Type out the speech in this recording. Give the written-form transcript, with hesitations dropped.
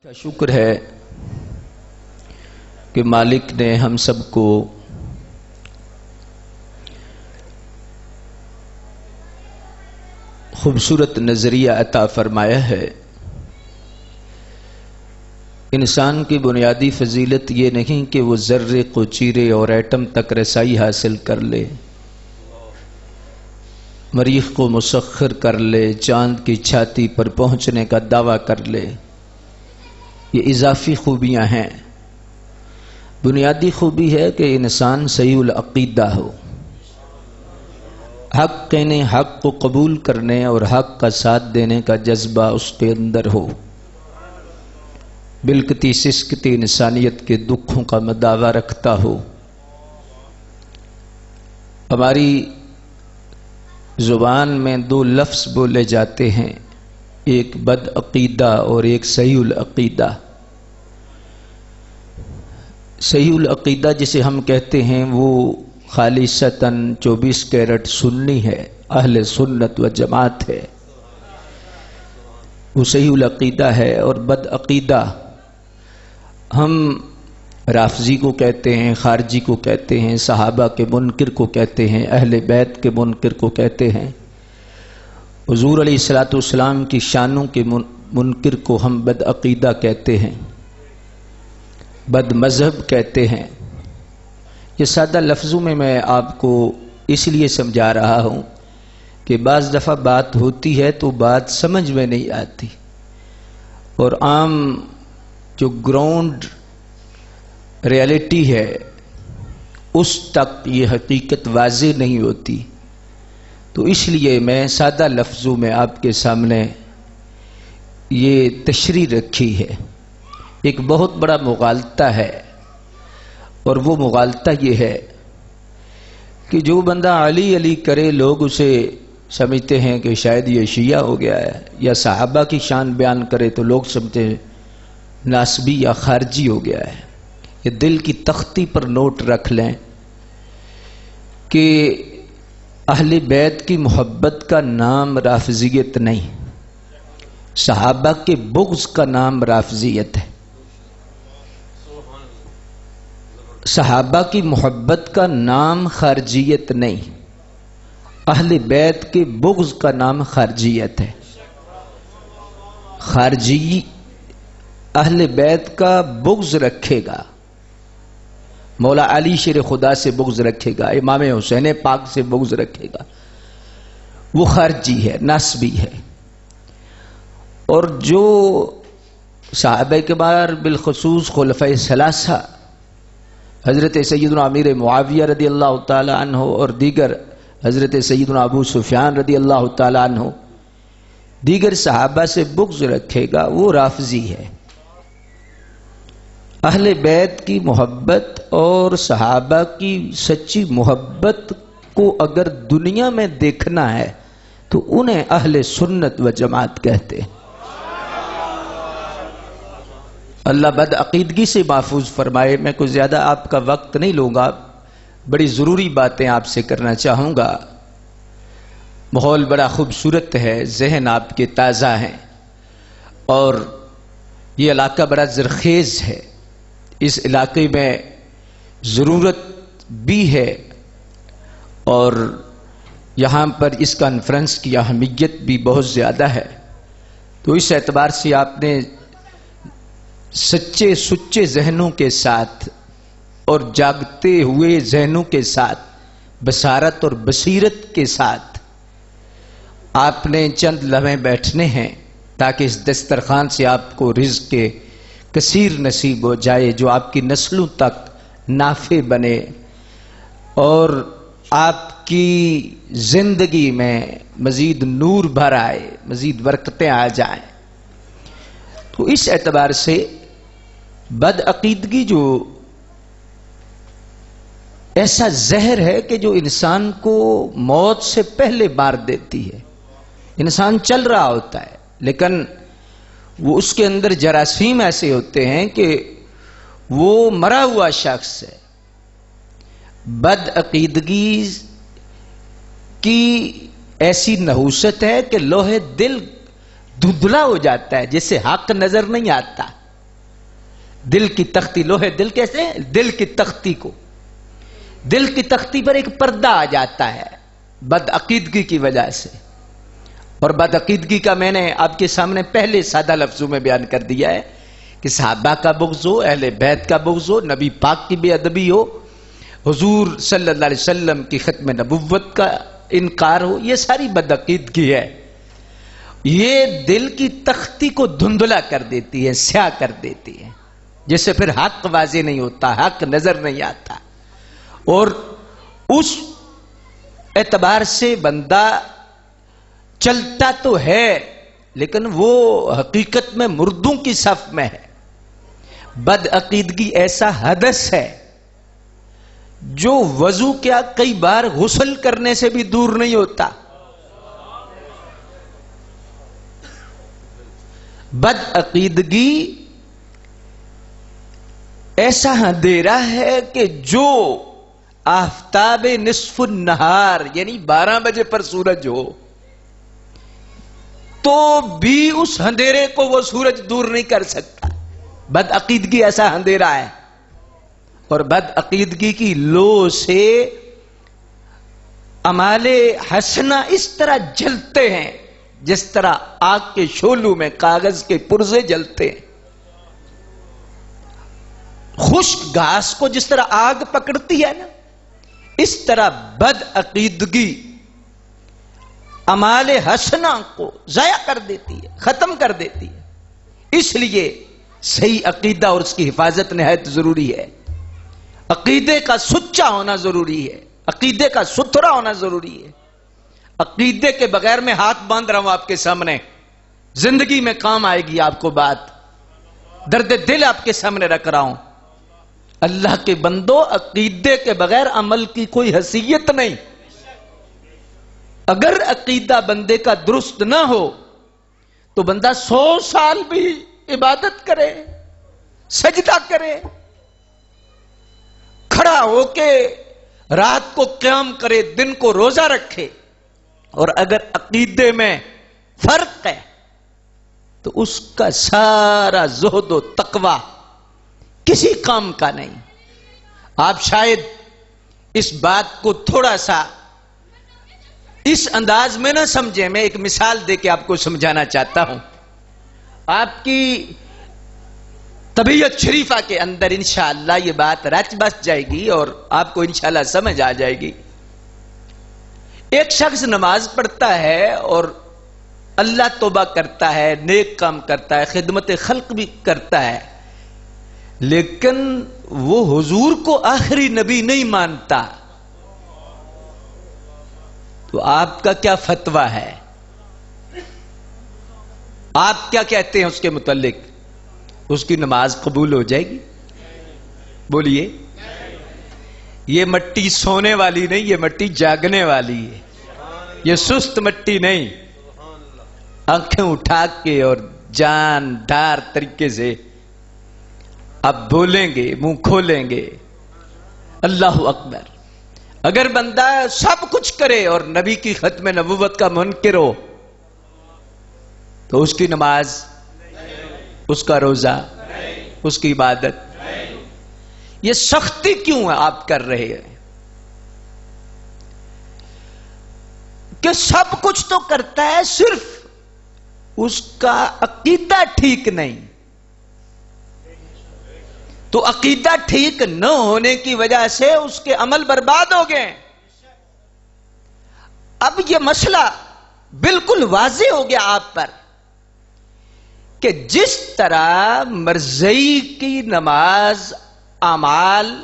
کا شکر ہے کہ مالک نے ہم سب کو خوبصورت نظریہ عطا فرمایا ہے۔ انسان کی بنیادی فضیلت یہ نہیں کہ وہ ذرے کو چیرے اور ایٹم تک رسائی حاصل کر لے، مریخ کو مسخر کر لے، چاند کی چھاتی پر پہنچنے کا دعویٰ کر لے۔ یہ اضافی خوبیاں ہیں۔ بنیادی خوبی ہے کہ انسان صحیح العقیدہ ہو، حق کہنے، حق کو قبول کرنے اور حق کا ساتھ دینے کا جذبہ اس کے اندر ہو، بلکتی سسکتی انسانیت کے دکھوں کا مداوع رکھتا ہو۔ ہماری زبان میں دو لفظ بولے جاتے ہیں، ایک بد عقیدہ اور ایک صحیح العقیدہ۔ صحیح العقیدہ جسے ہم کہتے ہیں وہ خالصتاً 24 کیرٹ سنی ہے، اہل سنت و جماعت ہے، وہ صحیح العقیدہ ہے۔ اور بد عقیدہ ہم رافضی کو کہتے ہیں، خارجی کو کہتے ہیں، صحابہ کے منکر کو کہتے ہیں، اہل بیت کے منکر کو کہتے ہیں، حضور علیہ الصلوۃ والسلام کی شانوں کے منکر کو ہم بد عقیدہ کہتے ہیں، بد مذہب کہتے ہیں۔ یہ سادہ لفظوں میں آپ کو اس لیے سمجھا رہا ہوں کہ بعض دفعہ بات ہوتی ہے تو بات سمجھ میں نہیں آتی، اور عام جو گراؤنڈ ریالٹی ہے اس تک یہ حقیقت واضح نہیں ہوتی، تو اس لیے میں سادہ لفظوں میں آپ کے سامنے یہ تشریح رکھی ہے۔ ایک بہت بڑا مغالطہ ہے، اور وہ مغالطہ یہ ہے کہ جو بندہ علی علی کرے لوگ اسے سمجھتے ہیں کہ شاید یہ شیعہ ہو گیا ہے، یا صحابہ کی شان بیان کرے تو لوگ سمجھتے ہیں ناسبی یا خارجی ہو گیا ہے۔ یہ دل کی تختی پر نوٹ رکھ لیں کہ اہل بیت کی محبت کا نام رافضیت نہیں، صحابہ کے بغض کا نام رافضیت ہے۔ صحابہ کی محبت کا نام خارجیت نہیں، اہل بیت کے بغض کا نام خارجیت ہے۔ خارجی اہل بیت کا بغض رکھے گا، مولا علی شیر خدا سے بغض رکھے گا، امام حسین پاک سے بغض رکھے گا، وہ خارجی ہے، ناسبی ہے۔ اور جو صحابہ کبار بالخصوص خلفائے ثلاثہ حضرت سیدنا امیر معاویہ رضی اللہ تعالی عنہ اور دیگر حضرت سیدنا ابو سفیان رضی اللہ تعالی عنہ، دیگر صحابہ سے بغض رکھے گا، وہ رافضی ہے۔ اہل بیت کی محبت اور صحابہ کی سچی محبت کو اگر دنیا میں دیکھنا ہے تو انہیں اہل سنت و جماعت کہتے ہیں۔ اللہ بد عقیدگی سے محفوظ فرمائے۔ میں کوئی زیادہ آپ کا وقت نہیں لوں گا، بڑی ضروری باتیں آپ سے کرنا چاہوں گا۔ ماحول بڑا خوبصورت ہے، ذہن آپ کے تازہ ہیں، اور یہ علاقہ بڑا زرخیز ہے۔ اس علاقے میں ضرورت بھی ہے، اور یہاں پر اس کانفرنس کی اہمیت بھی بہت زیادہ ہے۔ تو اس اعتبار سے آپ نے سچے سچے ذہنوں کے ساتھ اور جاگتے ہوئے ذہنوں کے ساتھ، بصارت اور بصیرت کے ساتھ آپ نے چند لمحے بیٹھنے ہیں تاکہ اس دسترخوان سے آپ کو رزق کے کثیر نصیب ہو جائے، جو آپ کی نسلوں تک نافع بنے اور آپ کی زندگی میں مزید نور بھر آئے، مزید برکتیں آ جائیں۔ تو اس اعتبار سے بد عقیدگی جو ایسا زہر ہے کہ جو انسان کو موت سے پہلے مار دیتی ہے۔ انسان چل رہا ہوتا ہے لیکن وہ اس کے اندر جراثیم ایسے ہوتے ہیں کہ وہ مرا ہوا شخص ہے۔ بد عقیدگی کی ایسی نحوست ہے کہ لوح دل دھندلا ہو جاتا ہے، جس سے حق نظر نہیں آتا۔ دل کی تختی، لوہے دل کیسے؟ دل کی تختی کو، دل کی تختی پر ایک پردہ آ جاتا ہے بد عقیدگی کی وجہ سے. اور بد عقیدگی کا میں نے آپ کے سامنے پہلے سادہ لفظوں میں بیان کر دیا ہے کہ صحابہ کا بغض ہو، اہل بیت کا بغض ہو، نبی پاک کی بے ادبی ہو، حضور صلی اللہ علیہ وسلم کی ختم نبوت کا انکار ہو، یہ ساری بد عقیدگی ہے. یہ دل کی تختی کو دھندلا کر دیتی ہے، سیاہ کر دیتی ہے، جس سے پھر حق واضح نہیں ہوتا، حق نظر نہیں آتا. اور اس اعتبار سے بندہ چلتا تو ہے لیکن وہ حقیقت میں مردوں کی صف میں ہے. بد عقیدگی ایسا حدث ہے جو وضو کیا کئی بار غسل کرنے سے بھی دور نہیں ہوتا. بد عقیدگی ایسا اندھیرا ہے کہ جو آفتاب نصف النہار یعنی 12 بجے پر سورج ہو تو بھی اس اندھیرے کو وہ سورج دور نہیں کر سکتا. بد عقیدگی ایسا اندھیرا ہے. اور بد عقیدگی کی لو سے اعمال حسنہ اس طرح جلتے ہیں جس طرح آگ کے شعلوں میں کاغذ کے پرزے جلتے ہیں. خشک گھاس کو جس طرح آگ پکڑتی ہے نا، اس طرح بد عقیدگی اعمال حسنہ کو ضائع کر دیتی ہے، ختم کر دیتی ہے. اس لیے صحیح عقیدہ اور اس کی حفاظت نہایت ضروری ہے. عقیدے کا سچا ہونا ضروری ہے، عقیدے کا ستھرا ہونا ضروری ہے. عقیدے کے بغیر میں ہاتھ باندھ رہا ہوں آپ کے سامنے، زندگی میں کام آئے گی آپ کو بات. درد دل آپ کے سامنے رکھ رہا ہوں. اللہ کے بندو، عقیدے کے بغیر عمل کی کوئی حیثیت نہیں. اگر عقیدہ بندے کا درست نہ ہو تو بندہ 100 سال بھی عبادت کرے، سجدہ کرے، کھڑا ہو کے رات کو قیام کرے، دن کو روزہ رکھے، اور اگر عقیدے میں فرق ہے تو اس کا سارا زہد و تقوی کسی کام کا نہیں. آپ شاید اس بات کو تھوڑا سا اس انداز میں نہ سمجھیں. میں ایک مثال دے کے آپ کو سمجھانا چاہتا ہوں. آپ کی طبیعت شریفہ کے اندر انشاءاللہ یہ بات رچ بس جائے گی اور آپ کو انشاءاللہ سمجھ آ جائے گی. ایک شخص نماز پڑھتا ہے اور اللہ توبہ کرتا ہے، نیک کام کرتا ہے، خدمت خلق بھی کرتا ہے، لیکن وہ حضور کو آخری نبی نہیں مانتا. تو آپ کا کیا فتویٰ ہے؟ آپ کیا کہتے ہیں اس کے متعلق؟ اس کی نماز قبول ہو جائے گی؟ بولیے. یہ مٹی سونے والی نہیں، یہ مٹی جاگنے والی ہے. یہ سست مٹی نہیں. آنکھیں اٹھا کے اور جاندار طریقے سے اب بولیں گے، منہ کھولیں گے اللہ اکبر. اگر بندہ سب کچھ کرے اور نبی کی ختم نبوت کا منکر ہو تو اس کی نماز، اس کا روزہ، اس کی عبادت. یہ سختی کیوں ہے آپ کر رہے ہیں کہ سب کچھ تو کرتا ہے، صرف اس کا عقیدہ ٹھیک نہیں. تو عقیدہ ٹھیک نہ ہونے کی وجہ سے اس کے عمل برباد ہو گئے. اب یہ مسئلہ بالکل واضح ہو گیا آپ پر کہ جس طرح مرضی کی نماز اعمال